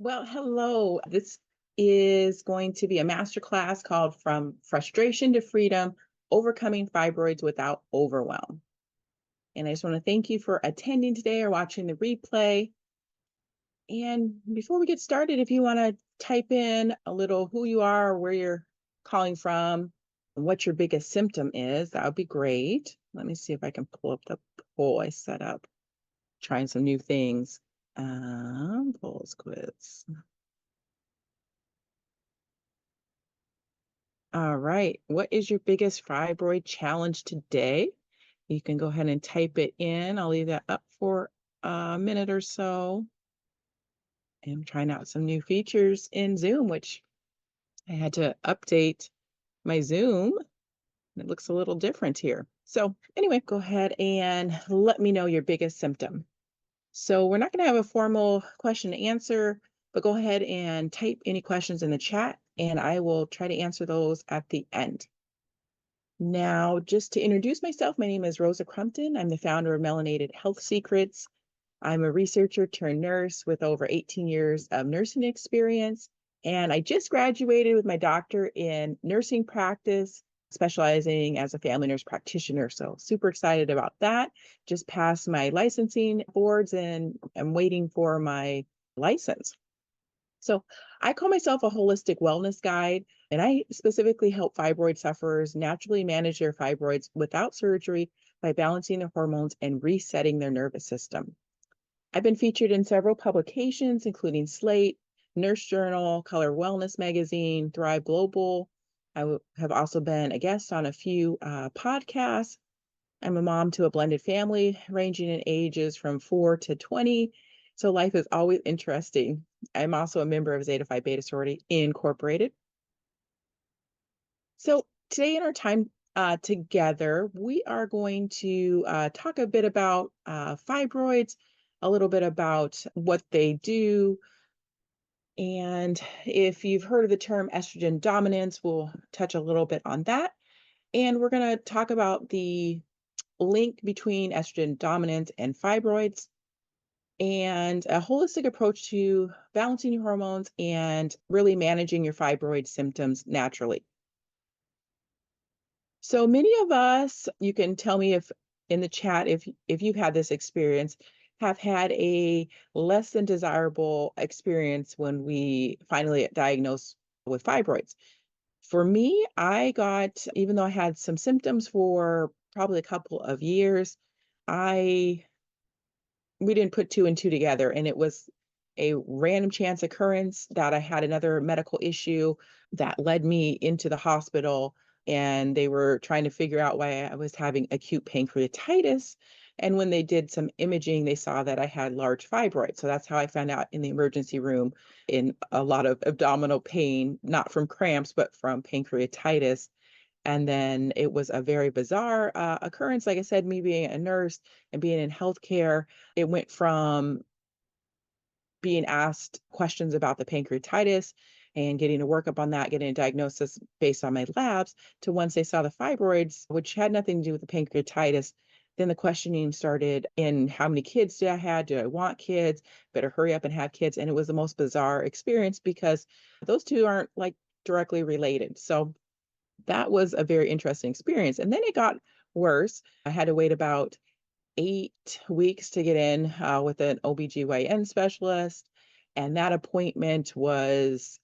Well, hello. This is going to be a masterclass called From Frustration to Freedom, Overcoming Fibroids Without Overwhelm. And I just want to thank you for attending today or watching the replay. And before we get started, if you want to type in a little who you are, where you're calling from, and what your biggest symptom is, that would be great. Let me see if I can pull up the poll I set up, trying some new things. Polls quiz. All right. What is your biggest fibroid challenge today? You can go ahead and type it in. I'll leave that up for a minute or so. I'm trying out some new features in Zoom, which I had to update my Zoom. It looks a little different here. So anyway, go ahead and let me know your biggest symptom. So we're not going to have a formal question and answer, but go ahead and type any questions in the chat, and I will try to answer those at the end. Now, just to introduce myself, my name is Rosa Crumpton. I'm the founder of Melanated Health Secrets. I'm a researcher turned nurse with over 18 years of nursing experience. And I just graduated with my doctorate in nursing practice, specializing as a family nurse practitioner. So super excited about that. Just passed my licensing boards and I'm waiting for my license. So I call myself a holistic wellness guide, and I specifically help fibroid sufferers naturally manage their fibroids without surgery by balancing their hormones and resetting their nervous system. I've been featured in several publications, including Slate, Nurse Journal, Color Wellness Magazine, Thrive Global. Have also been a guest on a few podcasts. I'm a mom to a blended family ranging in ages from 4 to 20. So life is always interesting. I'm also a member of Zeta Phi Beta Sorority Incorporated. So today in our time together, we are going to talk a bit about fibroids, a little bit about what they do. And if you've heard of the term estrogen dominance, we'll touch a little bit on that. And we're going to talk about the link between estrogen dominance and fibroids, and a holistic approach to balancing your hormones and really managing your fibroid symptoms naturally. So many of us, you can tell me if in the chat if you've had this experience, have had a less than desirable experience when we finally get diagnosed with fibroids. For me, I got, even though I had some symptoms for probably a couple of years, we didn't put two and two together, and it was a random chance occurrence that I had another medical issue that led me into the hospital, and they were trying to figure out why I was having acute pancreatitis. And when they did some imaging, they saw that I had large fibroids. So that's how I found out in the emergency room, in a lot of abdominal pain, not from cramps, but from pancreatitis. And then it was a very bizarre occurrence. Like I said, me being a nurse and being in healthcare, it went from being asked questions about the pancreatitis and getting a workup on that, getting a diagnosis based on my labs, to once they saw the fibroids, which had nothing to do with the pancreatitis, then the questioning started in how many kids did I have? Do I want kids? Better hurry up and have kids. And it was the most bizarre experience because those two aren't like directly related. So that was a very interesting experience. And then it got worse. I had to wait about 8 weeks to get in with an OBGYN specialist. And that appointment was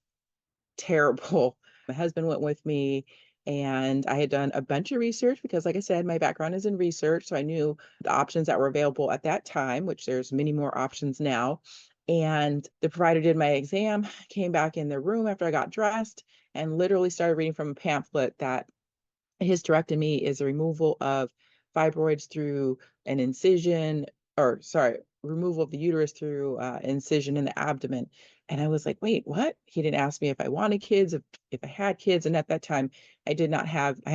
terrible. My husband went with me, and I had done a bunch of research because, like I said, my background is in research. So I knew the options that were available at that time, which there's many more options now. And the provider did my exam, came back in the room after I got dressed, and literally started reading from a pamphlet that hysterectomy is a removal of fibroids through an incision, or sorry, removal of the uterus through incision in the abdomen. And I was like, wait, what? He didn't ask me if I wanted kids, if I had kids. And at that time, I had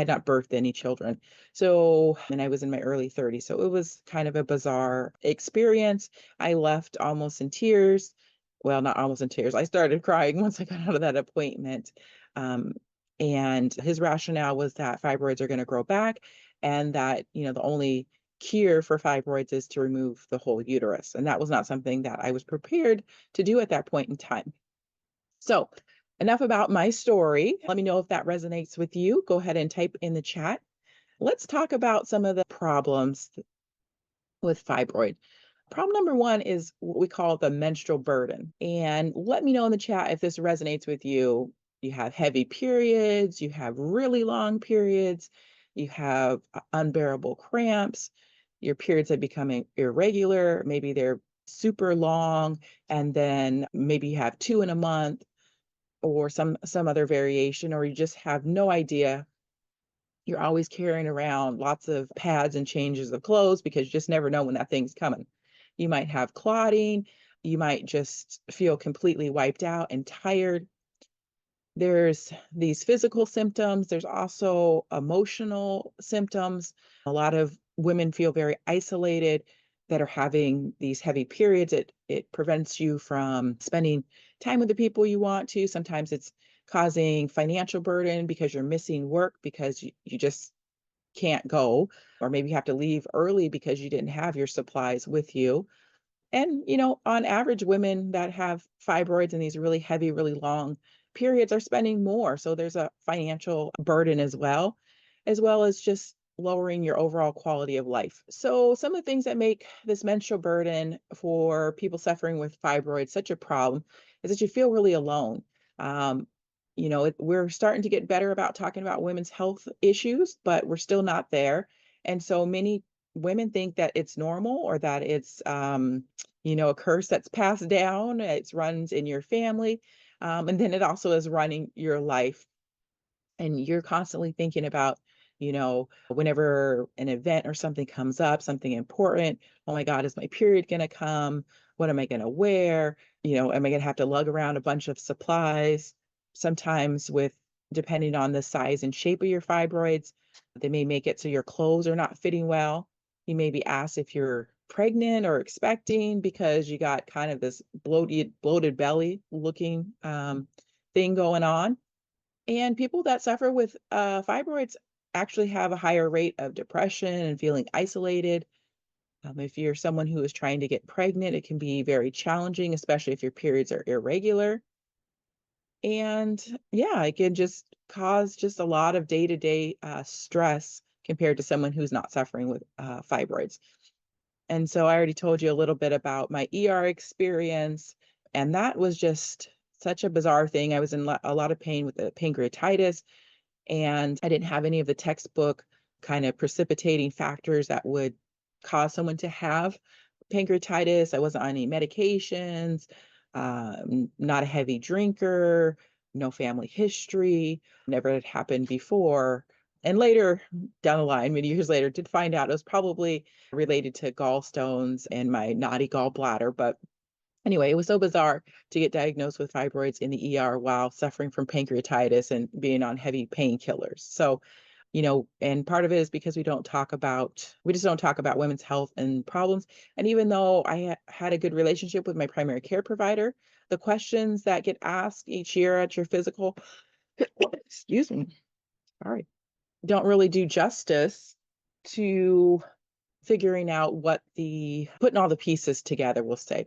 not birthed any children. So, and I was in my early 30s. So it was kind of a bizarre experience. I left almost in tears. Well, not almost in tears. I started crying once I got out of that appointment. Um, and his rationale was that fibroids are going to grow back, and that, the only cure for fibroids is to remove the whole uterus. And that was not something that I was prepared to do at that point in time. So, enough about my story. Let me know if that resonates with you. Go ahead and type in the chat. Let's talk about some of the problems with fibroid. Problem number one is what we call the menstrual burden. And let me know in the chat if this resonates with you. You have heavy periods, you have really long periods, you have unbearable cramps, your periods are becoming irregular, maybe they're super long, and then maybe you have two in a month or some other variation, or you just have no idea. You're always carrying around lots of pads and changes of clothes because you just never know when that thing's coming. You might have clotting, you might just feel completely wiped out and tired. There's these physical symptoms, there's also emotional symptoms. A lot of women feel very isolated that are having these heavy periods. It prevents you from spending time with the people you want to. Sometimes it's causing financial burden because you're missing work because you just can't go, or maybe you have to leave early because you didn't have your supplies with you. And, on average, women that have fibroids and these really heavy, really long periods are spending more. So there's a financial burden as well as just lowering your overall quality of life. So some of the things that make this menstrual burden for people suffering with fibroids such a problem is that you feel really alone. Um, we're starting to get better about talking about women's health issues, but we're still not there. And so many women think that it's normal or that it's a curse that's passed down. It runs in your family. And then it also is running your life. And you're constantly thinking about, whenever an event or something comes up, something important, oh my God, is my period going to come? What am I going to wear? Am I going to have to lug around a bunch of supplies? Sometimes depending on the size and shape of your fibroids, they may make it so your clothes are not fitting well. You may be asked if you're pregnant or expecting because you got kind of this bloated belly looking thing going on. And people that suffer with fibroids actually have a higher rate of depression and feeling isolated. If you're someone who is trying to get pregnant, it can be very challenging, especially if your periods are irregular. And yeah, it can just cause just a lot of day-to-day stress compared to someone who's not suffering with fibroids. And so I already told you a little bit about my ER experience, and that was just such a bizarre thing. I was in a lot of pain with the pancreatitis, and I didn't have any of the textbook kind of precipitating factors that would cause someone to have pancreatitis. I wasn't on any medications, not a heavy drinker, no family history, never had happened before. And later down the line, many years later, did find out it was probably related to gallstones and my naughty gallbladder. But anyway, it was so bizarre to get diagnosed with fibroids in the ER while suffering from pancreatitis and being on heavy painkillers. So, and part of it is because we just don't talk about women's health and problems. And even though I had a good relationship with my primary care provider, the questions that get asked each year at your physical, excuse me, sorry, don't really do justice to figuring out putting all the pieces together, we'll say.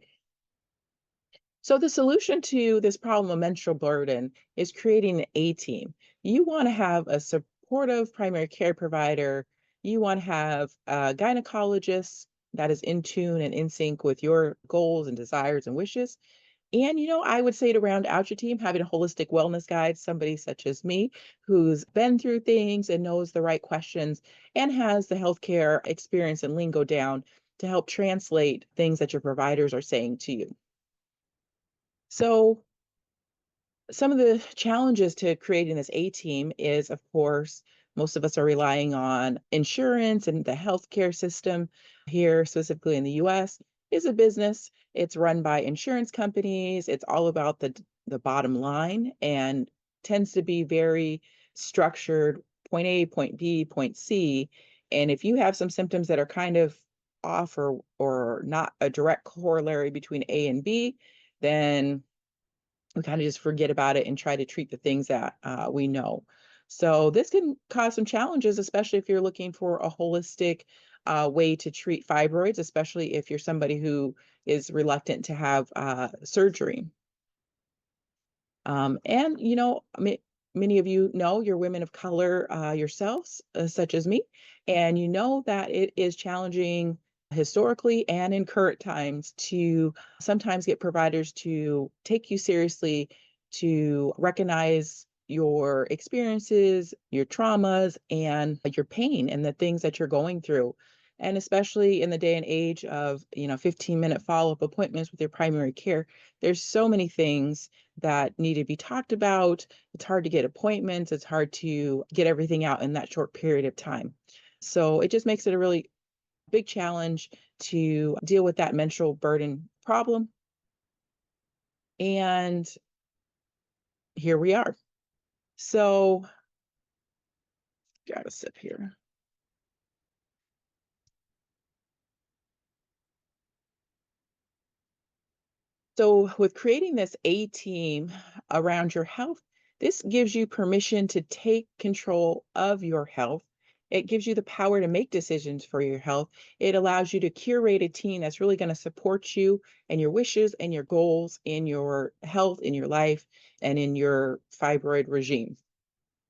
So the solution to this problem of menstrual burden is creating an A team. You want to have a supportive primary care provider. You want to have a gynecologist that is in tune and in sync with your goals and desires and wishes. And, I would say to round out your team, having a holistic wellness guide, somebody such as me who's been through things and knows the right questions and has the healthcare experience and lingo down to help translate things that your providers are saying to you. So some of the challenges to creating this A team is, of course, most of us are relying on insurance, and the healthcare system here, specifically in the US, is a business. It's run by insurance companies. It's all about the bottom line and tends to be very structured, point A, point B, point C. And if you have some symptoms that are kind of off or not a direct corollary between A and B, then we kind of just forget about it and try to treat the things that we know. So this can cause some challenges, especially if you're looking for a holistic way to treat fibroids, especially if you're somebody who is reluctant to have surgery. And many of you know you're women of color yourselves, such as me, and you know that it is challenging historically and in current times to sometimes get providers to take you seriously, to recognize your experiences, your traumas, and your pain and the things that you're going through. And especially in the day and age of, 15-minute follow-up appointments with your primary care, there's so many things that need to be talked about. It's hard to get appointments. It's hard to get everything out in that short period of time. So it just makes it a really big challenge to deal with that menstrual burden problem. And here we are. So, got to sip here. So, with creating this A team around your health, this gives you permission to take control of your health. It gives you the power to make decisions for your health. It allows you to curate a team that's really going to support you and your wishes and your goals in your health, in your life, and in your fibroid regime.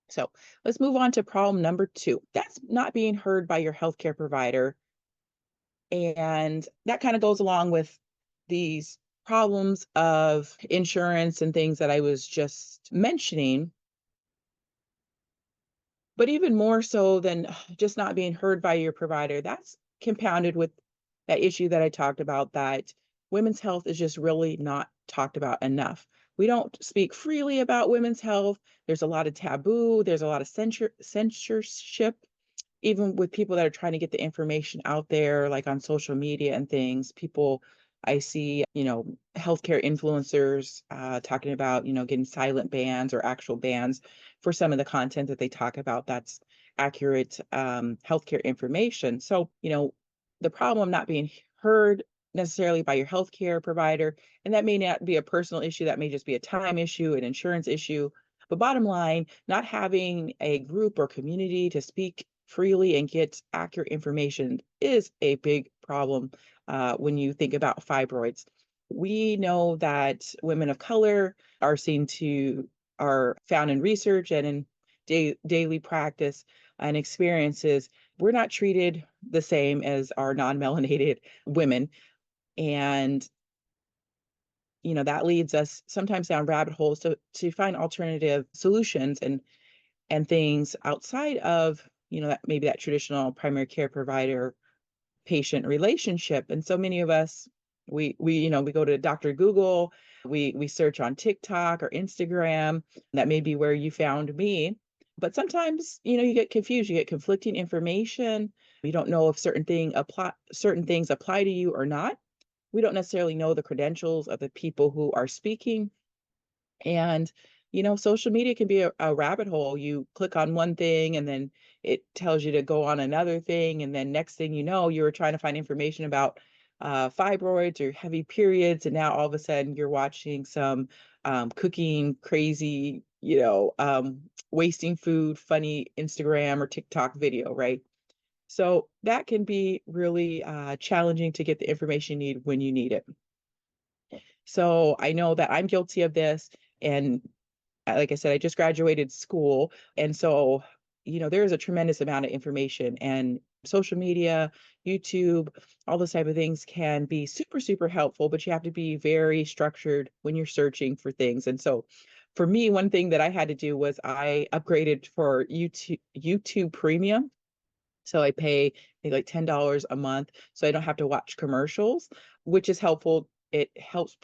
So, let's move on to problem number 2. That's not being heard by your healthcare provider, and that kind of goes along with these problems of insurance and things that I was just mentioning. But even more so than just not being heard by your provider, that's compounded with that issue that I talked about, that women's health is just really not talked about enough. We don't speak freely about women's health. There's a lot of taboo, there's a lot of censorship even with people that are trying to get the information out there, like on social media and things. People I see, healthcare influencers talking about, getting silent bans or actual bans for some of the content that they talk about that's accurate healthcare information. So, the problem not being heard necessarily by your healthcare provider, and that may not be a personal issue, that may just be a time issue, an insurance issue. But bottom line, not having a group or community to speak freely and get accurate information is a big problem when you think about fibroids. We know that women of color are found in research and in daily practice and experiences. We're not treated the same as our non-melanated women. And that leads us sometimes down rabbit holes to find alternative solutions and things outside of that maybe that traditional primary care provider patient relationship. And so many of us, we go to Dr. Google, we search on TikTok or Instagram. That may be where you found me. But sometimes, you get confused, you get conflicting information. You don't know if certain things apply to you or not. We don't necessarily know the credentials of the people who are speaking. And, social media can be a rabbit hole. You click on one thing and then it tells you to go on another thing. And then next thing you know, you were trying to find information about fibroids or heavy periods. And now all of a sudden you're watching some cooking crazy, wasting food, funny Instagram or TikTok video, right? So that can be really challenging to get the information you need when you need it. So I know that I'm guilty of this. And like I said, I just graduated school. And so, there is a tremendous amount of information, and social media, YouTube, all those type of things can be super, super helpful, but you have to be very structured when you're searching for things. And so for me, one thing that I had to do was I upgraded for YouTube Premium. So I pay maybe like $10 a month so I don't have to watch commercials, which is helpful. It helps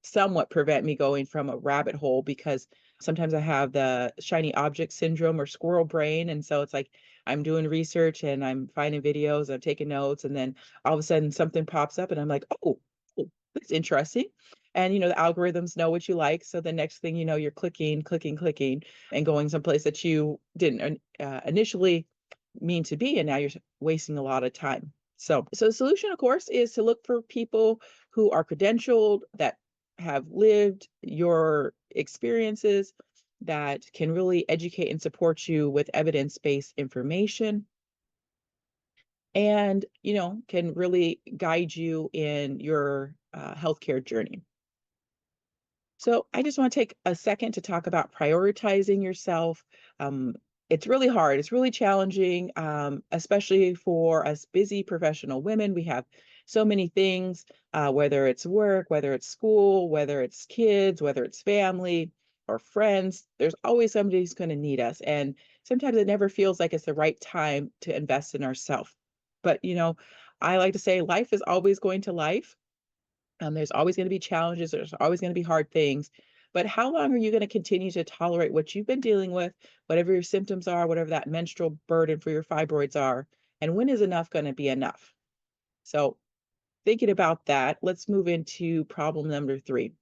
somewhat prevent me going from a rabbit hole because sometimes I have the shiny object syndrome or squirrel brain. And so it's like I'm doing research and I'm finding videos, I'm taking notes, and then all of a sudden something pops up and I'm like, oh, that's interesting. And the algorithms know what you like. So the next thing you know, you're clicking, and going someplace that you didn't initially mean to be, and now you're wasting a lot of time. So the solution, of course, is to look for people who are credentialed, that have lived your experiences, that can really educate and support you with evidence-based information. and, can really guide you in your healthcare journey. So I just want to take a second to talk about prioritizing yourself. Um, it's really hard. It's really challenging, especially for us busy professional women. We have so many things, whether it's work, whether it's school, whether it's kids, whether it's family or friends. There's always somebody who's going to need us. And sometimes it never feels like it's the right time to invest in ourselves. But, I like to say life is always going to life. There's always going to be challenges. There's always going to be hard things. But how long are you going to continue to tolerate what you've been dealing with, whatever your symptoms are, whatever that menstrual burden for your fibroids are? And when is enough going to be enough? So, thinking about that, let's move into problem number three.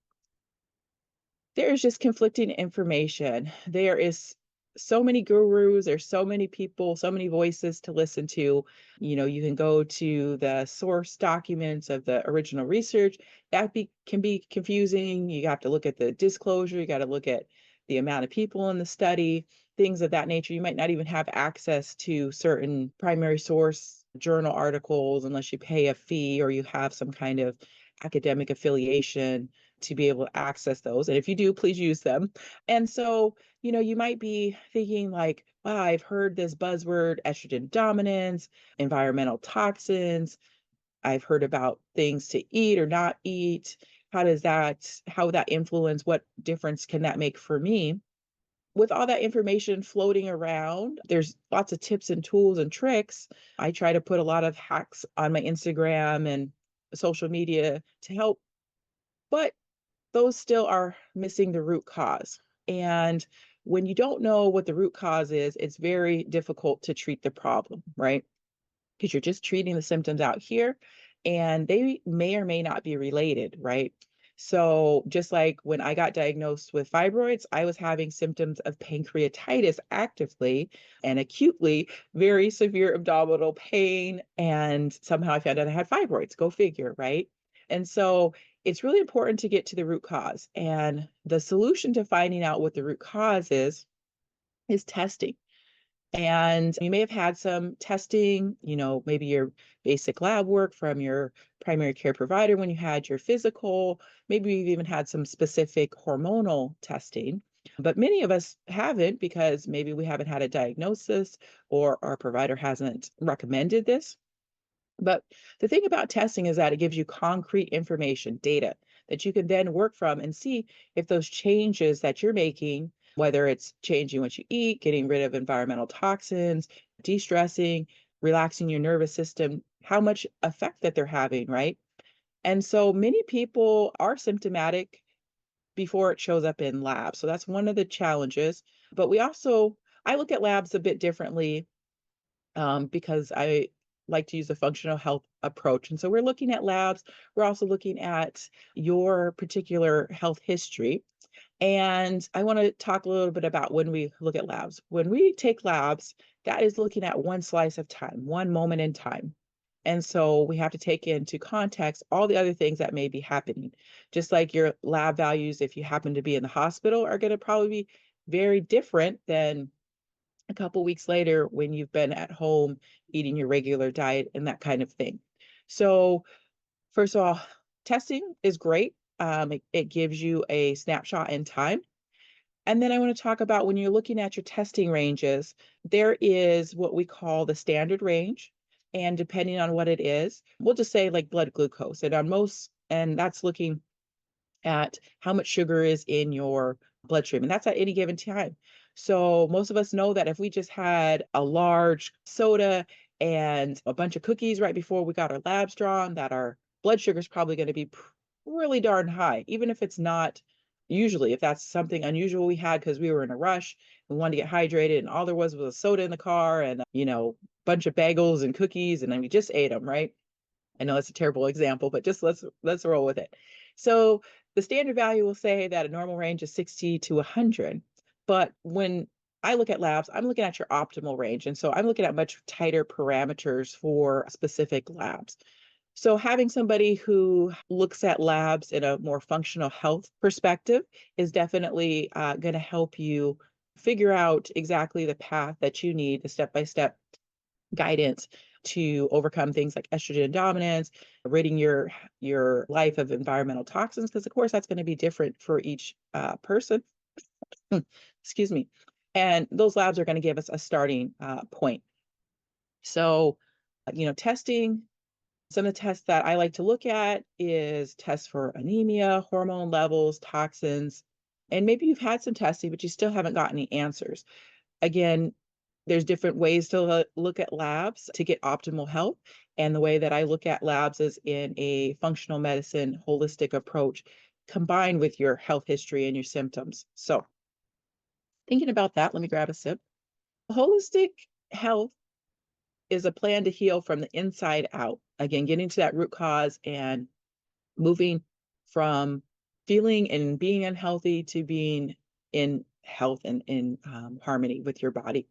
There's just conflicting information. There is so many gurus, there's so many people, so many voices to listen to. You can go to the source documents of the original research. Can be confusing. You have to look at the disclosure, you got to look at the amount of people in the study, things of that nature. You might not even have access to certain primary source journal articles unless you pay a fee or you have some kind of academic affiliation to be able to access those. And if you do, please use them. And so, you might be thinking like, wow, I've heard this buzzword, estrogen dominance, environmental toxins. I've heard about things to eat or not eat. How would that influence? What difference can that make for me? With all that information floating around, there's lots of tips and tools and tricks. I try to put a lot of hacks on my Instagram and social media to help, but those still are missing the root cause. And when you don't know what the root cause is, it's very difficult to treat the problem, right? Because you're just treating the symptoms out here and they may or may not be related, right? So, just like when I got diagnosed with fibroids, I was having symptoms of pancreatitis actively and acutely, very severe abdominal pain. And somehow I found out I had fibroids. Go figure, right? And so, it's really important to get to the root cause. And the solution to finding out what the root cause is testing. And you may have had some testing, maybe your basic lab work from your primary care provider when you had your physical. Maybe you've even had some specific hormonal testing. But many of us haven't because maybe we haven't had a diagnosis or our provider hasn't recommended this. But the thing about testing is that it gives you concrete information, data that you can then work from and see if those changes that you're making, whether it's changing what you eat, getting rid of environmental toxins, de stressing, relaxing your nervous system, how much effect that they're having, right? And so many people are symptomatic before it shows up in labs. So that's one of the challenges. But I look at labs a bit differently because I like to use a functional health approach. And so we're looking at labs. We're also looking at your particular health history. And I want to talk a little bit about when we look at labs. When we take labs, that is looking at one slice of time, one moment in time. And so we have to take into context all the other things that may be happening. Just like your lab values, if you happen to be in the hospital, are going to probably be very different than a couple weeks later when you've been at home eating your regular diet and that kind of thing. So, first of all, testing is great. It gives you a snapshot in time. And then I want to talk about when you're looking at your testing ranges, there is what we call the standard range. And depending on what it is, we'll just say like blood glucose. And that's looking at how much sugar is in your bloodstream, and that's at any given time. So most of us know that if we just had a large soda and a bunch of cookies right before we got our labs drawn, that our blood sugar is probably going to be really darn high, even if it's not usually, if that's something unusual we had because we were in a rush, we wanted to get hydrated, and all there was a soda in the car and, bunch of bagels and cookies, and then we just ate them, right? I know that's a terrible example, but just let's roll with it. So the standard value will say that a normal range is 60 to 100. But when I look at labs, I'm looking at your optimal range. And so I'm looking at much tighter parameters for specific labs. So having somebody who looks at labs in a more functional health perspective is definitely going to help you figure out exactly the path that you need, the step-by-step guidance to overcome things like estrogen dominance, ridding your life of environmental toxins, because of course that's going to be different for each person. Excuse me. And those labs are going to give us a starting point. So, testing. Some of the tests that I like to look at is tests for anemia, hormone levels, toxins, and maybe you've had some testing, but you still haven't got any answers. Again, there's different ways to look at labs to get optimal health. And the way that I look at labs is in a functional medicine, holistic approach combined with your health history and your symptoms. So, thinking about that, let me grab a sip. Holistic health is a plan to heal from the inside out. Again, getting to that root cause and moving from feeling and being unhealthy to being in health and in harmony with your body.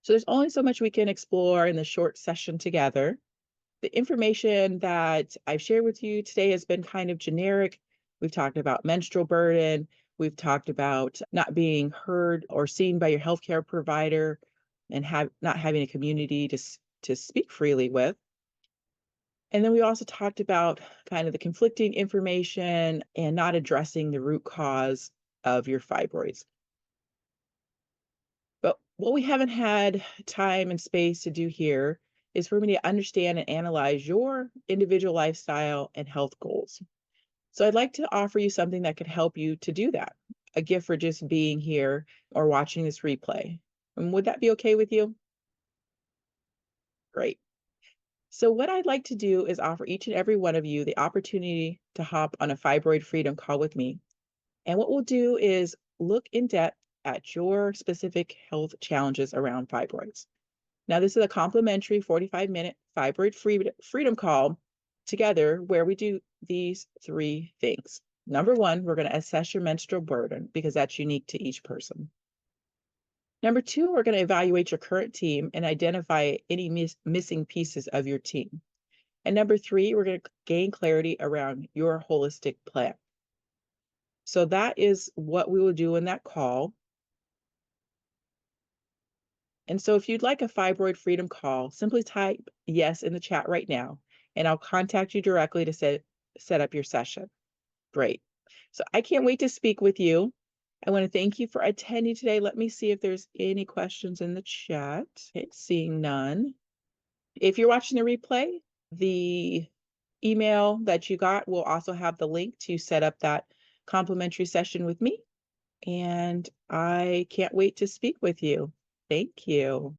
So there's only so much we can explore in the short session together. The information that I've shared with you today has been kind of generic. We've talked about menstrual burden. We've talked about not being heard or seen by your healthcare provider and not having a community to speak freely with. And then we also talked about kind of the conflicting information and not addressing the root cause of your fibroids. But what we haven't had time and space to do here is for me to understand and analyze your individual lifestyle and health goals. So I'd like to offer you something that could help you to do that, a gift for just being here or watching this replay. And would that be okay with you? Great. So what I'd like to do is offer each and every one of you the opportunity to hop on a fibroid freedom call with me. And what we'll do is look in depth at your specific health challenges around fibroids. Now, this is a complimentary 45-minute fibroid freedom call together where we do these three things. Number one, we're going to assess your menstrual burden because that's unique to each person. Number two, we're going to evaluate your current team and identify any missing pieces of your team. And number three, we're going to gain clarity around your holistic plan. So that is what we will do in that call. And so if you'd like a fibroid freedom call, simply type yes in the chat right now, and I'll contact you directly to set up your session. Great. So I can't wait to speak with you. I want to thank you for attending today. Let me see if there's any questions in the chat. Okay, seeing none. If you're watching the replay, the email that you got will also have the link to set up that complimentary session with me. And I can't wait to speak with you. Thank you.